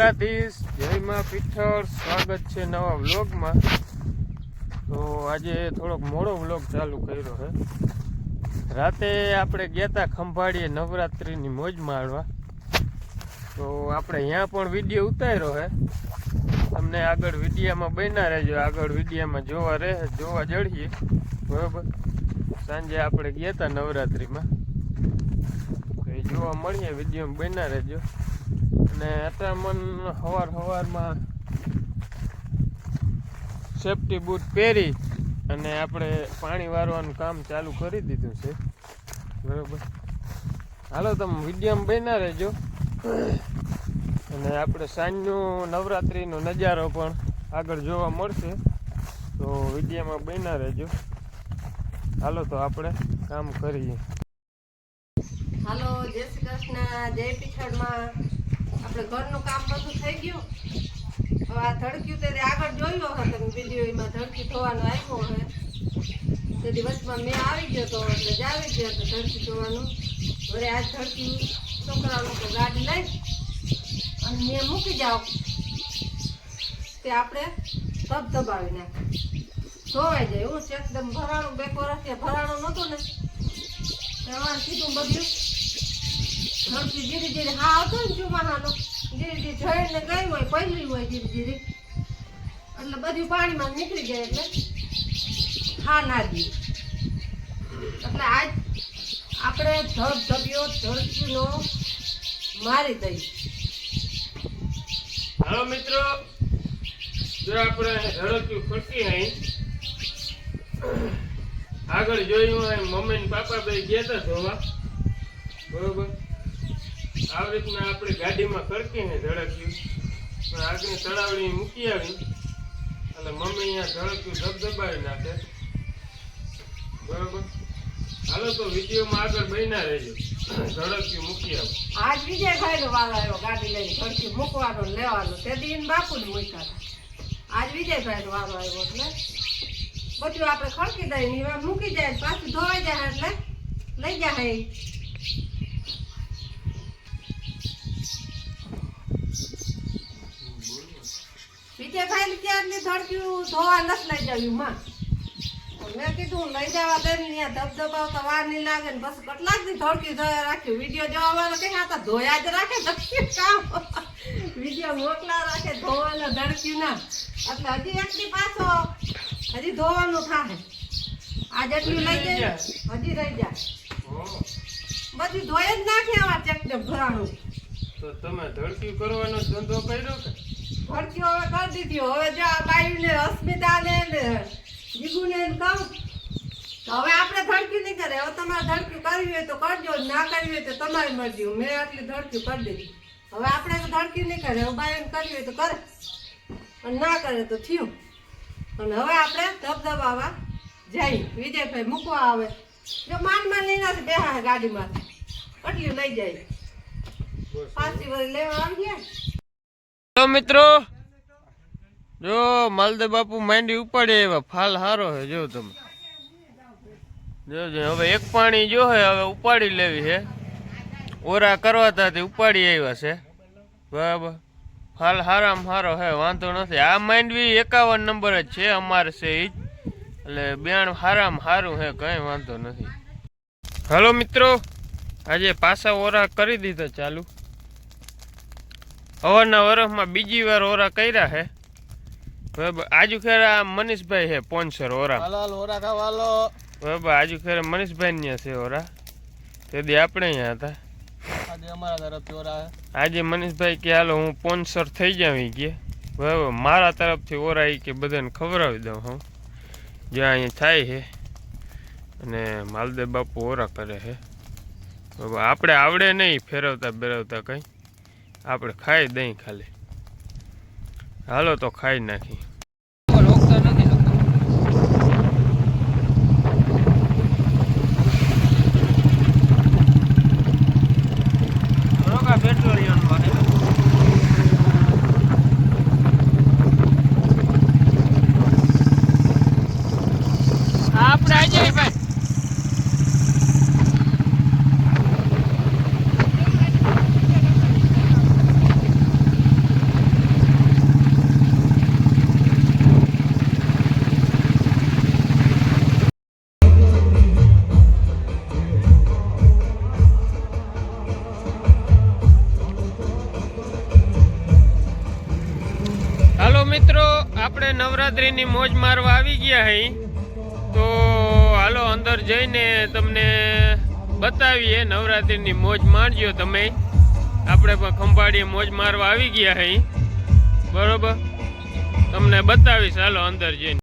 દ્વારકાધીશ, જય માં પીઠળ. સ્વાગત છે નવા વ્લોગમાં. તો આજે થોડોક મોડો વ્લોગ ચાલુ કર્યો છે. રાતે આપણે ગયા હતા ખંભાળીએ નવરાત્રિની મોજ માણવા. તો આપણે અહીંયા પણ વિડીયો ઉતાર્યો છે. તમને આગળ વિડીયામાં બન્યા રહેજો. આગળ વિડીયામાં જોવા જડીએ બરાબર. સાંજે આપણે ગયા હતા નવરાત્રિમાં, તો એ જોવા મળીએ. વિડીયોમાં બન્યા રહેજો. અને અત્યારે સવારમાં સેફટી બૂટ પહેરી અને આપણે પાણી વારવાનું કામ ચાલુ કરી દીધું છે બરાબર. હાલો તમે વિડીયોમાં બન્યા રહેજો. અને આપણે સાંજનું નવરાત્રિનો નજારો પણ આગળ જોવા મળશે, તો વિડીયોમાં બન્યા રહેજો. હાલો તો આપણે કામ કરીએ. હાલો, જય શ્રી કૃષ્ણ, જય પીઠળમાં. આપણે ઘરનું કામ બધું થઈ ગયું. હવે આ ધડક્યું તે આગળ જોયો હતો તમે વિડીયોમાં, ધડકી ધોવાનું આવ્યો છે તે દિવસમાં મેં આવી ગયો તો એટલે જ આવી ગયો તો ધડકી ધોવાનું. વળી આ ધડકી છોકરાનું તો ગાડી લઈ અને મેં મૂકી જાઓ તે આપણે ધબધબાવી નાખે ધોવાઈ જાય એવું છે. એકદમ ભરાણું, 2 વર્ષથી ભરાણું નહોતું ને એમાં કીધું બધું ધડકી ધીરે ધીરે હા હતો ને ચોમાસાનો ધીરે ધીરે જઈને ગઈ હોય, પહેલી હોય ધીરે ધીરે એટલે બધું પાણીમાં નીકળી જાય એટલે હા ના દઈએ. એટલે આજ આપણે ધબધબ્યો ધડકીનો મારી દઈએ. હાલો મિત્રો, જો આપણે ધડક્યું ફરતી અહીં આગળ જોયું હોય. મમ્મી ને પાપા બે ગયા હતા ધોવા બરોબર. આવી રીતના આપણે ગાડીમાં ખડકીને ધડક્યું પણ આગળ તળાવડી મૂકી આવી એટલે મમ્મી અહીંયા ધડક્યું ધબધબાવી નાખે બરોબર. હાલો તો વિડીયોમાં આગળ બન્યા રહેજો. ધડક્યું મૂકી આવું. આજ વિજયભાઈ નો વારો આવ્યો ગાડી લઈને ધડકી મૂકવાનો લેવાનો. તે દીન બાપુ ને મૂક્યા હતા. આજ વિજયભાઈ નો વારો આવ્યો એટલે બધું આપણે ખડકી દઈએ મૂકી જાય પાછું ધોવાઈ જાય એટલે લઈ જાય. વિજયભાઈ ક્યારની ધડક્યું ધોવા નથી લઈ જવ્યું માં. મેં કીધું લઈ જવા દે ને ધબધબાવ તો વાર નહીં લાગે ને બસ કેટલાક દી ધડકી ધોયા રાખ્યું. વિડીયો જોવા વાળો કઈ આ તો ધોયા જ રાખે ધડક્યું કામ વિડીયો મોકલા રાખે ધોવાના ધડક્યું ના. એટલે હજી એકની પાછો હજી ધોવાનું થાય. આ જેટલું લઈ જાય હજી રહી જાય બધું ધોઈ જ નાખે. આવા ચકડે ભરાણું તો તમે ધડક્યું કરવાનો ધંધો કર્યો કે ધડકીઓ હવે કરી દીધી. હવે જો આ બાયુને અસ્મિતાને જીગુને કહું તો હવે આપણે ધડકી નહીં કરે. હવે તમારે ધડકી કરવી હોય તો કરજો, ના કરવી હોય તો તમારી મરજી. મેં આટલી ધડકી કરી દીધી. હવે આપણે ધડકી નહીં કરે. હવે બાયુને કરવી હોય તો કરે અને ના કરે તો થયું. અને હવે આપણે ધબધબાવા જઈ. વિજયભાઈ મૂકવા આવે જો માનમાં લઈને બેહા ગાડીમાંથી એટલી લઈ જાય પાછી વળી લેવા આવી ગયા. હેલો મિત્રો, જો માલદેવ બાપુ માંડી ઉપાડે એવા ફાલ હારો છે. જો તમે જોજો. હવે એક પાણી જો હે હવે ઉપાડી લેવી છે. ઓરા કરવા હતા ઉપાડી આવ્યા છે બરાબર. ફાલ હારામાં હારો હે, વાંધો નથી. આ માંડવી 51 નંબર જ છે અમારે છે એ જ. એટલે બેણ હારામાં હારું હે, કંઈ વાંધો નથી. હાલો મિત્રો, આજે પાછા ઓરા કરી દીધા ચાલુ. હવારના વરસમાં બીજી વાર ઓરા કર્યા છે બરાબર. આજુ ખેર આ મનીષભાઈ છે પોન્સર ઓરા બરાબર. આજુ ખેર મનીષભાઈ ત્યાં છે ઓરા. તે દી આપણે અહીંયા હતા. આજે મનીષભાઈ કે હાલો હું પોન્સર થઈ જાવી કે બરાબર. મારા તરફથી ઓરા કે બધાને ખવડાવી દઉં હું જ્યાં અહીંયા થાય છે. અને માલદેવ બાપુ ઓરા કરે છે બરાબર. આપણે આવડે નહીં ફેરવતા બેરવતા કંઈ, આપણે ખાઈ દઈ ખાલી. હાલો તો ખાઈ નાખી. આપણે આજે ભાઈ હાલો મિત્રો, આપણે નવરાત્રિની મોજ મારવા આવી ગયા હઈ. તો હાલો અંદર જઈને તમને બતાવીએ. નવરાત્રિની મોજ માણજો તમે. આપણે પણ ખંભાળીએ મોજ મારવા આવી ગયા હઈ. બરોબર, તમને બતાવીશ. હાલો અંદર જઈને.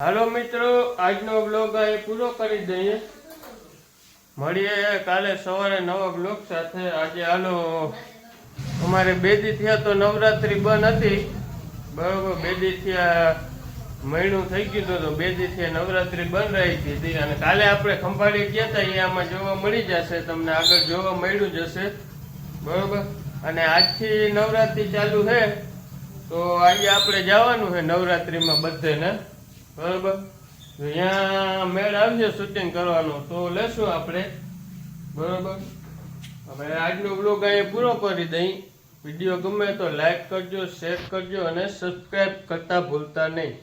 હાલો મિત્રો, આજનો બ્લોગ અહીં પૂરો કરી દઈએ. મળીએ કાલે સવારે નવા બ્લોગ સાથે. આજે હાલો, અમારે 2 દી થયા તો નવરાત્રિ બંધ હતી. બરોબર, 2 દી થયા મહિનું થઈ ગયું હતું, તો 2 દી થયા નવરાત્રિ બંધ રહી હતી. અને કાલે આપણે ખંભાળી ગયા હતા, એ આમાં જોવા મળી જશે તમને, આગળ જોવા મળ્યું જશે. બરોબર, અને આજથી નવરાત્રિ ચાલુ છે. તો આજે આપણે જવાનું છે નવરાત્રિમાં બધે ને. બરોબર, અહીંયા મેળ આવશે શૂટિંગ કરવાનું તો લેશું આપણે. બરોબર, હવે આજનો બ્લોગ અહીંયા પૂરો કરી દઈ. વિડીયો ગમે તો લાઈક કરજો, શેર કરજો અને સબસ્ક્રાઈબ કરતા ભૂલતા નહીં.